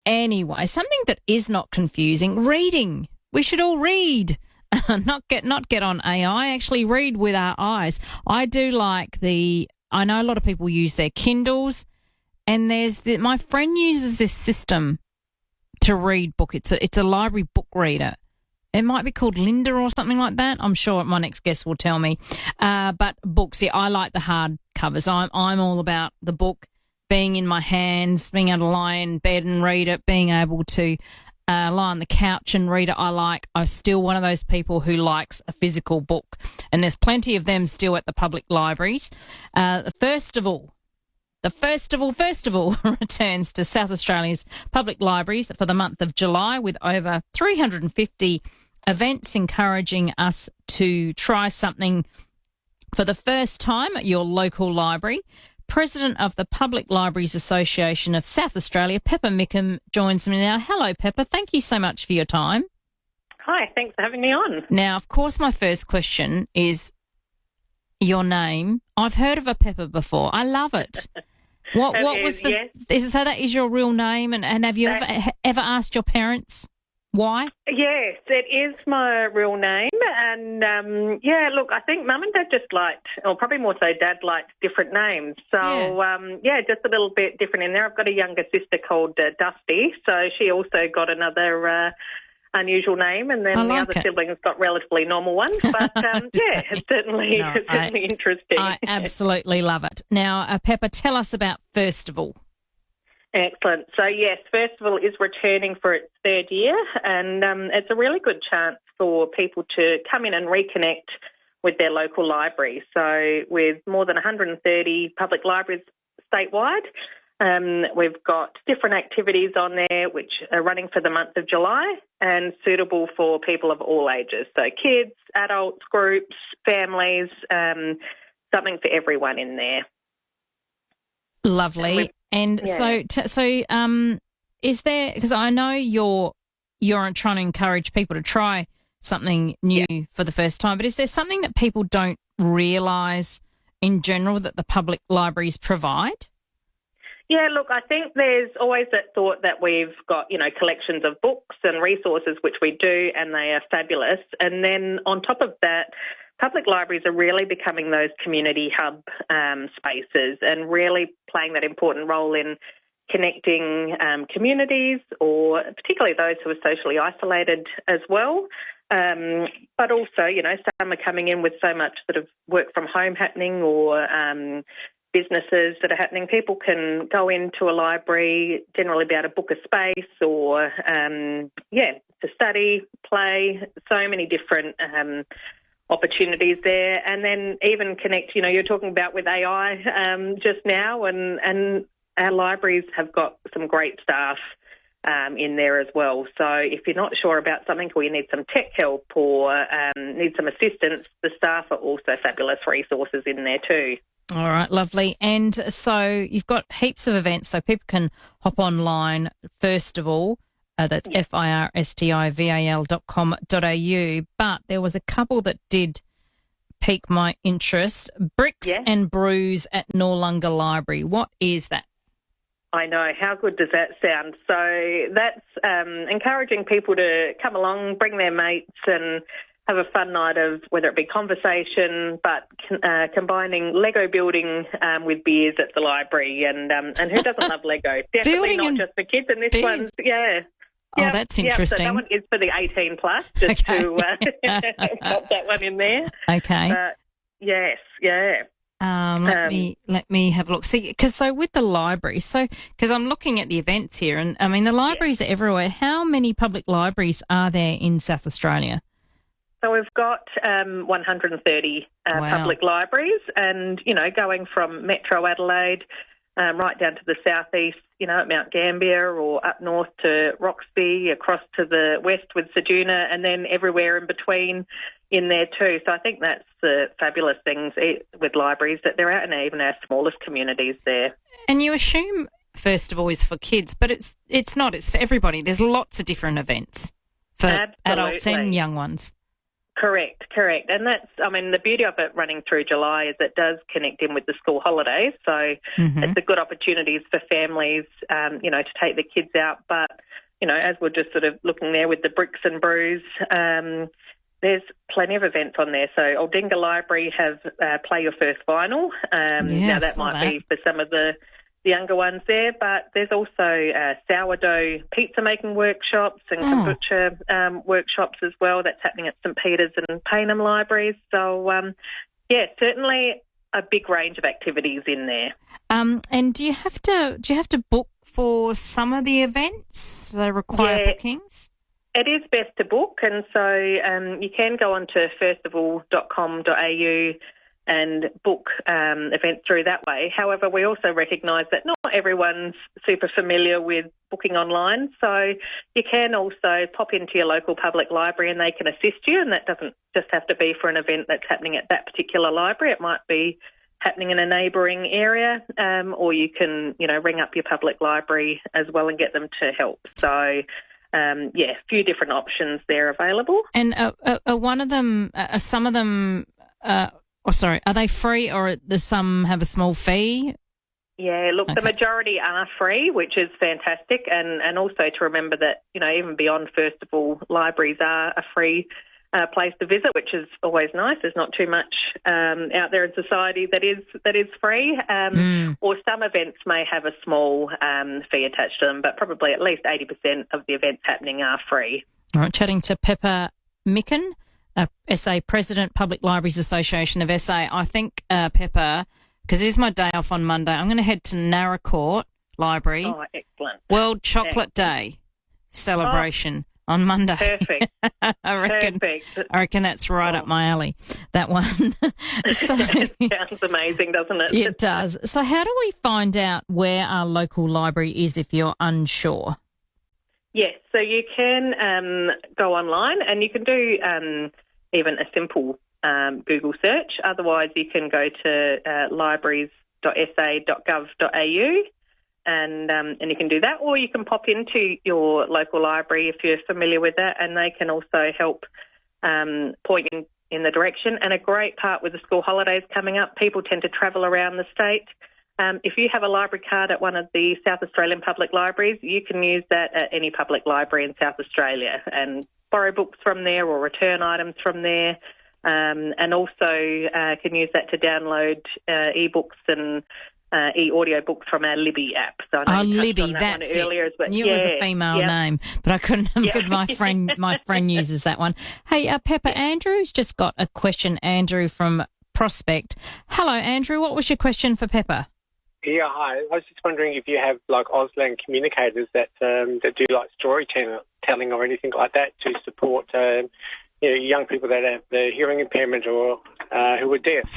Anyway, something that is not confusing, reading. We should all read. not get on AI, actually read with our eyes. I do like I know a lot of people use their Kindles, and my friend uses this system to read book. It's a library book reader. It might be called Linda or something like that. I'm sure my next guest will tell me. But books, yeah, I like the hard covers. I'm all about the book being in my hands, being able to lie in bed and read it, being able to lie on the couch and read it. I'm still one of those people who likes a physical book, and there's plenty of them still at the public libraries. The Firstival returns to South Australia's public libraries for the month of July with over 350 events encouraging us to try something for the first time at your local library. President of the Public Libraries Association of South Australia, Pepper Mickan, joins me now. Hello, Pepper. Thank you so much for your time. Hi, thanks for having me on. Now, of course, my first question is your name. I've heard of a Pepper before. I love it. So that is your real name, and have you ever asked your parents why? Yes, it is my real name, and look, I think Mum and Dad just liked, or probably more so Dad liked different names. So just a little bit different in there. I've got a younger sister called Dusty, so she also got another unusual name, and then the other siblings got relatively normal ones. But it's certainly interesting. I absolutely love it. Now, Pepper, tell us about Firstival. Excellent. So, yes, Firstival is returning for its third year, and it's a really good chance for people to come in and reconnect with their local library. So, with more than 130 public libraries statewide, we've got different activities on there which are running for the month of July and suitable for people of all ages. So, kids, adults, groups, families, something for everyone in there. Lovely. And so is there, because I know you're trying to encourage people to try something new for the first time, but is there something that people don't realise in general that the public libraries provide? Yeah, look, I think there's always that thought that we've got, collections of books and resources, which we do, and they are fabulous. And then on top of that, public libraries are really becoming those community hub spaces and really playing that important role in connecting communities, or particularly those who are socially isolated as well. But also, some are coming in with so much sort of work from home happening, or businesses that are happening. People can go into a library, generally be able to book a space, or, to study, play, so many different opportunities there, and then even connect, you're talking about with AI just now, and our libraries have got some great staff in there as well. So if you're not sure about something, or you need some tech help, or need some assistance, the staff are also fabulous resources in there too. All right, lovely. And so you've got heaps of events, so people can hop online, Firstival. That's firstival.com.au. But there was a couple that did pique my interest. Bricks and Brews at Noarlunga Library. What is that? I know. How good does that sound? So that's encouraging people to come along, bring their mates, and have a fun night of, whether it be conversation, but combining Lego building with beers at the library. And who doesn't love Lego? Definitely not just for kids. And this one's, Oh, that's interesting. So that one is for the 18 plus, just to pop that one in there. Okay. Yes. Let me have a look. See, because with the library, because I'm looking at the events here, and I mean the libraries are everywhere. How many public libraries are there in South Australia? So we've got 130 public libraries, and going from Metro Adelaide right down to the southeast, at Mount Gambier, or up north to Roxby, across to the west with Ceduna, and then everywhere in between in there too. So I think that's the fabulous things with libraries, that they're out in even our smallest communities there. And you assume Firstival is for kids, but it's not. It's for everybody. There's lots of different events for adults and young ones. Correct. And that's, I mean, the beauty of it running through July is it does connect in with the school holidays. So it's a good opportunities for families, to take the kids out. But, as we're just sort of looking there with the bricks and brews, there's plenty of events on there. So Aldinga Library have Play Your First Vinyl. Now that might be for some of the younger ones there, but there's also sourdough pizza making workshops and kombucha workshops as well. That's happening at St Peter's and Payneham Libraries. So, certainly a big range of activities in there. And do you have to book for some of the events that require bookings? It is best to book, and so you can go on to firstival.com.au and book events through that way. However, we also recognise that not everyone's super familiar with booking online, so you can also pop into your local public library and they can assist you, and that doesn't just have to be for an event that's happening at that particular library. It might be happening in a neighbouring area, or you can, ring up your public library as well and get them to help. So, a few different options there available. And one of them, some of them... are they free, or does some have a small fee? Yeah, look, the majority are free, which is fantastic, and also to remember that, even beyond Firstival, libraries are a free place to visit, which is always nice. There's not too much out there in society that is free, or some events may have a small fee attached to them, but probably at least 80% of the events happening are free. All right, chatting to Pippa Mickan, SA President, Public Libraries Association of SA. I think, Pepper, because it is my day off on Monday, I'm going to head to Narracourt Library. Oh, excellent. World Chocolate Day celebration on Monday. Perfect. I reckon that's right up my alley, that one. So, it sounds amazing, doesn't it? It does. So how do we find out where our local library is if you're unsure? Yes, so you can go online and you can do even a simple Google search. Otherwise, you can go to libraries.sa.gov.au and you can do that, or you can pop into your local library if you're familiar with that, and they can also help point in the direction. And a great part with the school holidays coming up, people tend to travel around the state. If you have a library card at one of the South Australian public libraries, you can use that at any public library in South Australia and borrow books from there or return items from there, and also can use that to download e-books and e-audio books from our Libby app. So I know Libby, that's it. Earlier, but knew it was a female name, but I couldn't because my friend uses that one. Hey, Pepper, Andrew's just got a question. Andrew from Prospect. Hello, Andrew. What was your question for Pepper? Yeah, hi. I was just wondering if you have like Auslan communicators that do like storytelling or anything like that to support young people that have the hearing impairment or who are deaf.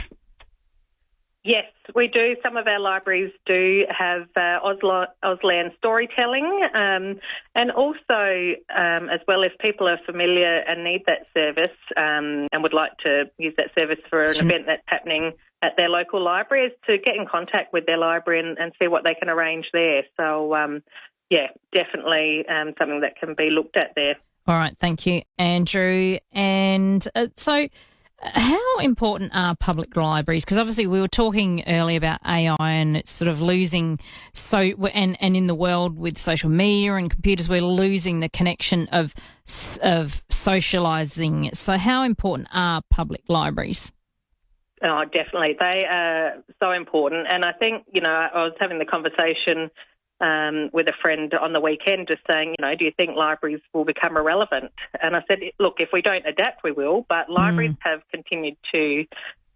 Yes, we do. Some of our libraries do have Auslan storytelling, and also as well, if people are familiar and need that service and would like to use that service for an event that's happening at their local library, is to get in contact with their library and see what they can arrange there. So, definitely something that can be looked at there. All right, thank you, Andrew. And so how important are public libraries? Because obviously we were talking earlier about AI and it's sort of losing, and in the world with social media and computers, we're losing the connection of socialising. So how important are public libraries? Oh, definitely. They are so important. And I think, I was having the conversation with a friend on the weekend just saying, do you think libraries will become irrelevant? And I said, look, if we don't adapt, we will. But libraries have continued to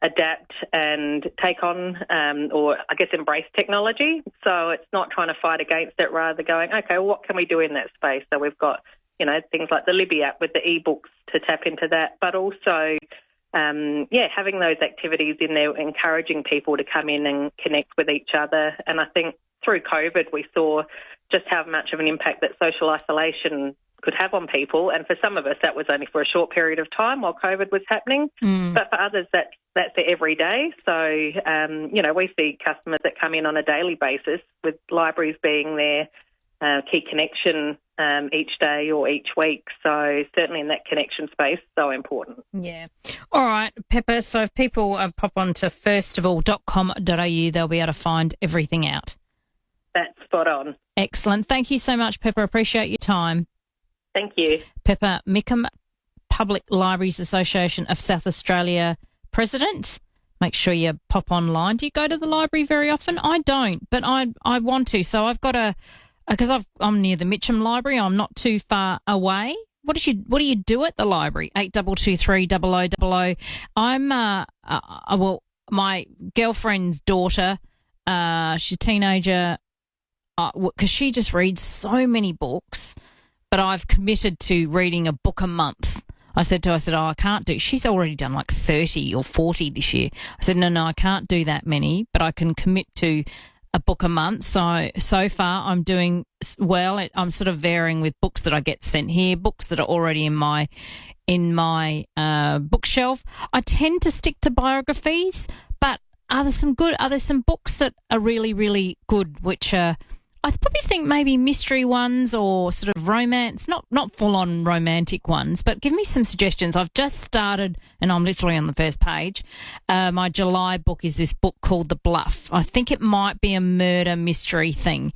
adapt and take on or I guess embrace technology. So it's not trying to fight against it, rather going, okay, well, what can we do in that space? So we've got, things like the Libby app with the e-books to tap into that, but also having those activities in there, encouraging people to come in and connect with each other. And I think through COVID, we saw just how much of an impact that social isolation could have on people. And for some of us, that was only for a short period of time while COVID was happening. But for others, that's their everyday. So, we see customers that come in on a daily basis with libraries being their key connection each day or each week. So certainly in that connection space, so important. Yeah. All right, Pepper, so if people pop on to firstival.com.au, they'll be able to find everything out. That's spot on. Excellent. Thank you so much, Pepper. Appreciate your time. Thank you. Pepper, Mickan Public Libraries Association of South Australia President. Make sure you pop online. Do you go to the library very often? I don't, but I want to. So I've got because I'm near the Mitcham Library. I'm not too far away. What do you do at the library? 8223 0000. I'm well, my girlfriend's daughter. She's a teenager. Because she just reads so many books, but I've committed to reading a book a month. I said to her, I can't do. She's already done like 30 or 40 this year. I said, no, I can't do that many, but I can commit to a book a month. So far I'm doing well. I'm sort of varying with books that I get sent here, books that are already in my bookshelf. I tend to stick to biographies, but are there some books that are really, really good, which are, I probably think maybe mystery ones or sort of romance, not full-on romantic ones, but give me some suggestions. I've just started, and I'm literally on the first page. My July book is this book called The Bluff. I think it might be a murder mystery thing.